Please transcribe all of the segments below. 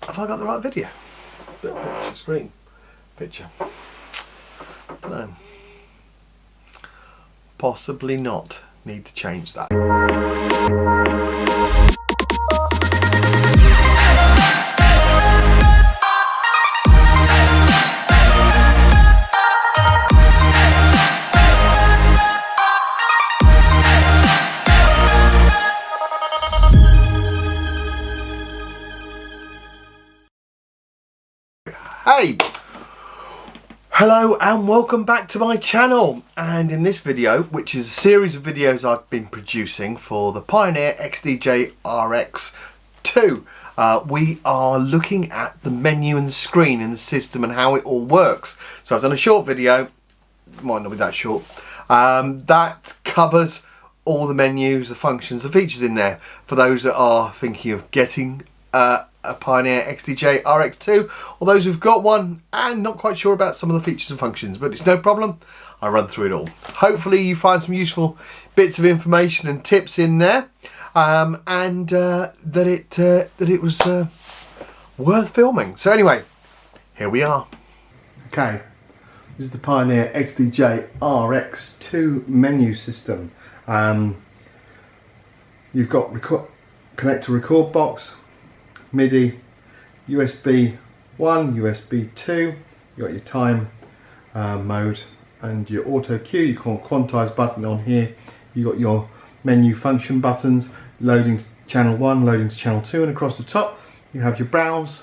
Have I got the right video? Picture, screen, picture. No. Possibly not. Need to change that. Hey! Hello and welcome back to my channel, and in this video, which is a series of videos I've been producing for the Pioneer XDJ RX2, we are looking at the menu and the screen in the system and how it all works. So I've done a short video, might not be that short, that covers all the menus, the functions, the features in there for those that are thinking of getting a Pioneer XDJ RX2, or those who've got one and not quite sure about some of the features and functions, but it's no problem, I run through it all. Hopefully you find some useful bits of information and tips in there, and that it was worth filming. So anyway, here we are. Okay, this is the Pioneer XDJ RX2 menu system. You've got connect to record box, MIDI, USB 1, USB 2, you got your time mode and your auto cue, you can quantize button on here, you got your menu function buttons, loading channel 1, loading to channel 2, and across the top you have your browse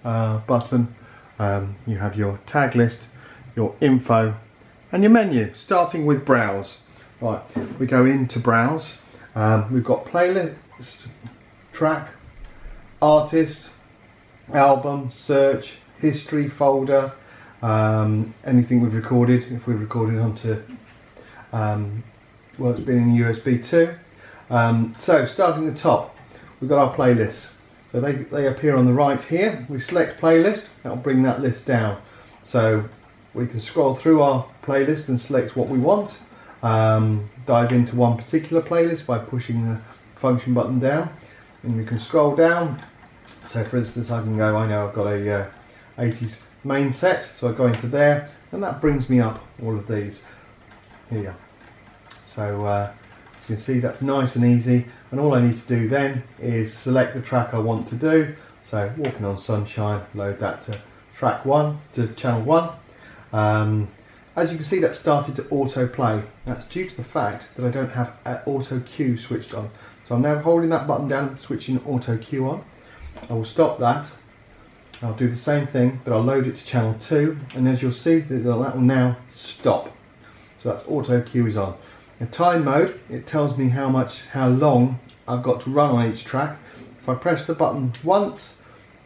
button, you have your tag list, your info and your menu, starting with browse. Right, we go into browse, we've got playlist, track, artist, album, search, history, folder, anything we've recorded, if we've recorded onto well, it's been in USB 2. So starting at the top, we've got our playlists, so they appear on the right here. We select playlist, that will bring that list down, so we can scroll through our playlist and select what we want, dive into one particular playlist by pushing the function button down, and we can scroll down. So for instance, I can go, I know I've got a 80s main set, so I go into there and that brings me up all of these here. So as you can see, that's nice and easy, and all I need to do then is select the track I want to do. So Walking on Sunshine, load that to track 1, to channel 1. As you can see, that started to auto play. That's due to the fact that I don't have auto cue switched on. So I'm now holding that button down and switching auto cue on. I will stop that. I'll do the same thing, but I'll load it to channel 2, and as you'll see, that will now stop. So that's auto cue is on. In time mode, it tells me how long I've got to run on each track. If I press the button once,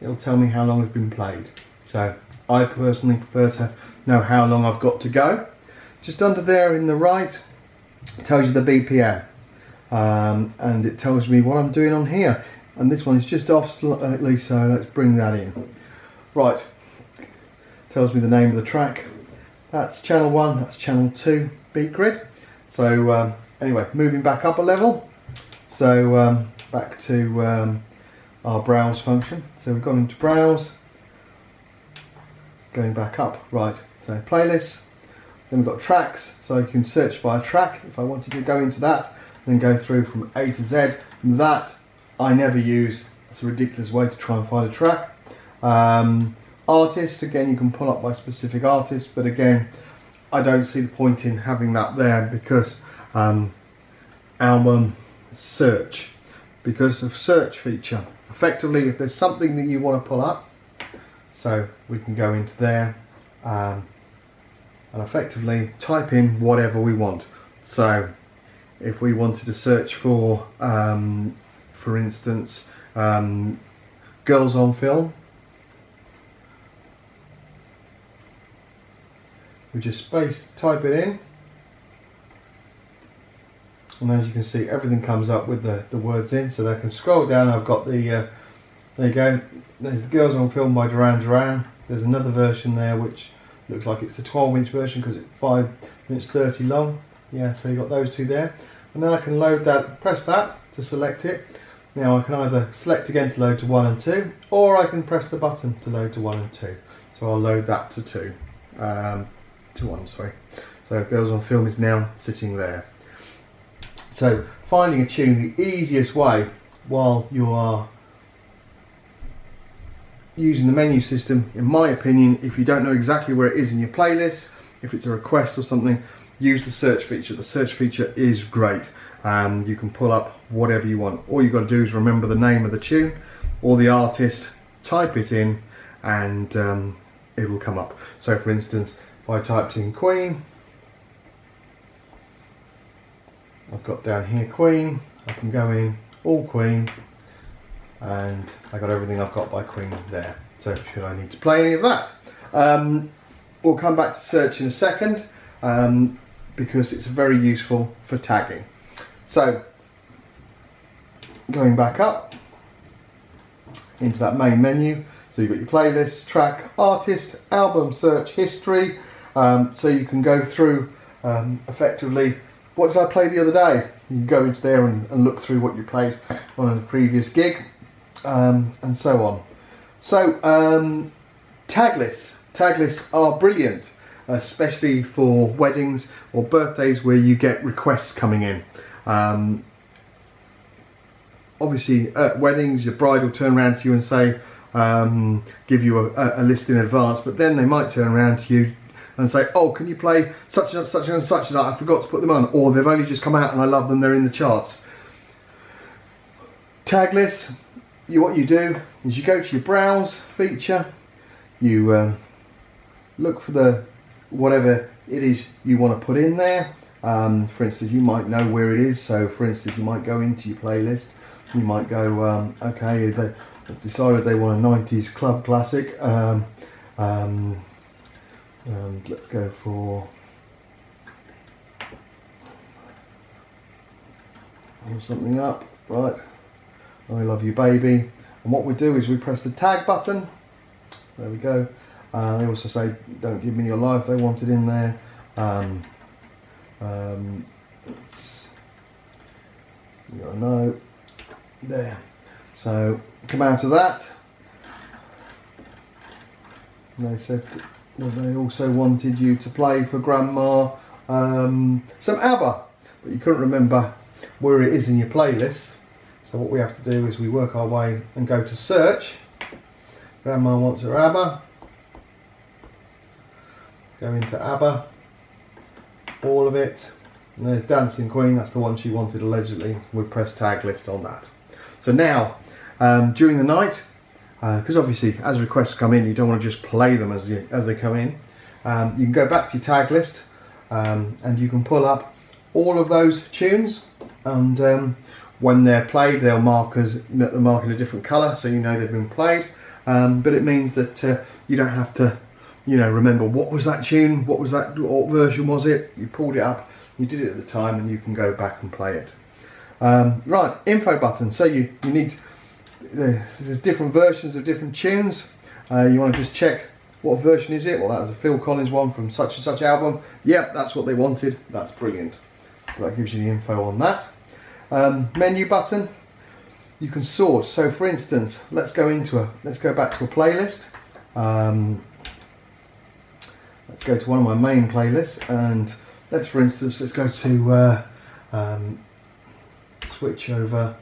it'll tell me how long it's been played. So I personally prefer to know how long I've got to go. Just under there in the right, it tells you the BPM. And it tells me what I'm doing on here, and this one is just off slightly, so let's bring that in. Right, tells me the name of the track. That's channel 1, that's channel 2 beat grid. So anyway, moving back up a level, so back to our browse function. So we've gone into browse, going back up, right, so playlists, then we've got tracks, so you can search by a track if I wanted to go into that, then go through from A to Z. That I never use, it's a ridiculous way to try and find a track. Artist, again, you can pull up by specific artist, but again, I don't see the point in having that there because album search, because of search feature. Effectively, if there's something that you want to pull up, so we can go into there and effectively type in whatever we want. So if we wanted to search for instance, girls on film, we just type it in, and as you can see, everything comes up with the words in. So I can scroll down. I've got the there you go, there's the Girls on Film by Duran Duran. There's another version there which looks like it's a 12-inch version because it's 5 minutes 30 long. Yeah, so you've got those two there, and then I can load that, press that to select it, Now I can either select again to load to 1 and 2, or I can press the button to load to 1 and 2. So I'll load that to 2, to 1, sorry. So Girls on Film is now sitting there. So finding a tune, the easiest way while you are using the menu system, in my opinion, if you don't know exactly where it is in your playlist, if it's a request or something, use the search feature. The search feature is great. You can pull up whatever you want. All you've got to do is remember the name of the tune or the artist, type it in, and it will come up. So for instance, if I typed in Queen, I've got down here Queen, I can go in all Queen, and I got everything I've got by Queen there. So should I need to play any of that? We'll come back to search in a second, because it's very useful for tagging. So going back up into that main menu, so you've got your playlist, track, artist, album, search, history, so you can go through effectively, what did I play the other day? You can go into there and look through what you played on a previous gig, and so on. So tag lists. Tag lists are brilliant, especially for weddings or birthdays where you get requests coming in. Obviously at weddings your bride will turn around to you and say, give you a list in advance, but then they might turn around to you and say, oh, can you play such and such and such, and I forgot to put them on, or they've only just come out and I love them, they're in the charts. Tag lists, what you do is you go to your browse feature, you look for the whatever it is you want to put in there. For instance, you might know where it is, so for instance you might go into your playlist, you might go, okay, they've decided they want a 90s club classic, and let's go for something up, right, I Love You Baby, and what we do is we press the tag button, there we go. They also say don't give me your life, they want it in there. It's, you gotta know, there. So come out of that, and they said that they also wanted you to play for Grandma some ABBA, but you couldn't remember where it is in your playlist. So what we have to do is we work our way and go to search. Grandma wants her ABBA. Go into ABBA, all of it, and there's Dancing Queen, that's the one she wanted allegedly. We press tag list on that. So now, during the night, because obviously as requests come in, you don't want to just play them as they come in, you can go back to your tag list, and you can pull up all of those tunes, and when they're played, they'll mark in a different colour, so you know they've been played. But it means that you don't have to, remember what was that tune, what version was it. You pulled it up, you did it at the time, and you can go back and play it. Right, info button. So you need, there's different versions of different tunes. You want to just check what version is it. Well, that was a Phil Collins one from such and such album. Yep, that's what they wanted. That's brilliant. So that gives you the info on that. Menu button. You can sort. So for instance, let's go back to a playlist. Let's go to one of my main playlists, and let's go to switch over.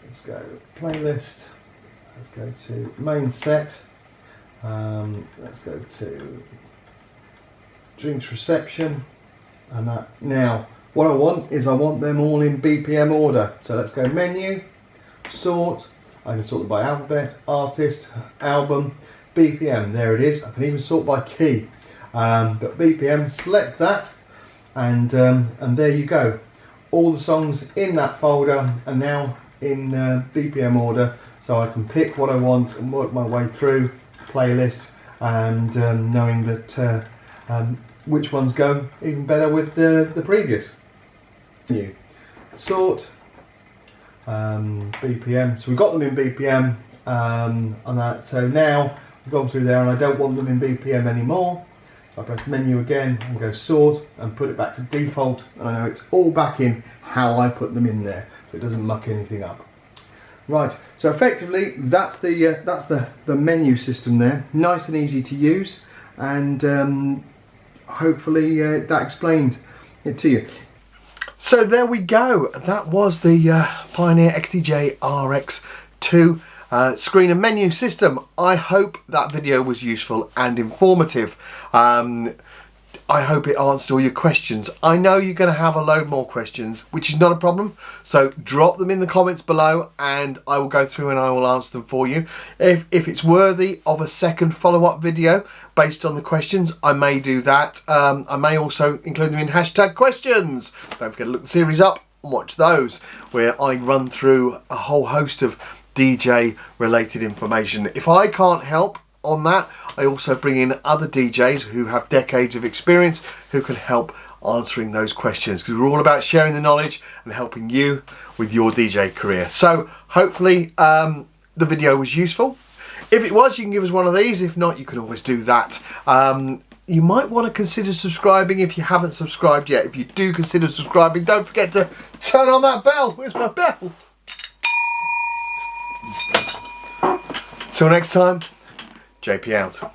Let's go playlist. Let's go to main set. Let's go to drinks reception, and that. Now what I want them all in BPM order. So let's go menu, sort. I can sort them by alphabet, artist, album, BPM. There it is. I can even sort by key. But BPM, select that, and there you go. All the songs in that folder are now in BPM order, so I can pick what I want and work my way through the playlist, and knowing that which ones go even better with the previous. New sort, BPM. So we've got them in BPM on that. So now we've gone through there, and I don't want them in BPM anymore. I press menu again and go sort and put it back to default, and I know it's all back in how I put them in there, so it doesn't muck anything up. Right, so effectively that's the menu system there, nice and easy to use, and hopefully that explained it to you. So there we go, that was the Pioneer XDJ RX2 screen and menu system. I hope that video was useful and informative. I hope it answered all your questions. I know you're going to have a load more questions, which is not a problem. So drop them in the comments below and I will go through and I will answer them for you. If it's worthy of a second follow-up video based on the questions, I may do that. I may also include them in hashtag questions. Don't forget to look the series up and watch those, where I run through a whole host of DJ related information. If I can't help on that, I also bring in other DJs who have decades of experience who can help answering those questions, because we're all about sharing the knowledge and helping you with your DJ career. So hopefully the video was useful. If it was, you can give us one of these. If not, you can always do that. You might want to consider subscribing if you haven't subscribed yet. If you do consider subscribing, don't forget to turn on that bell. Where's my bell? Till next time, JP out.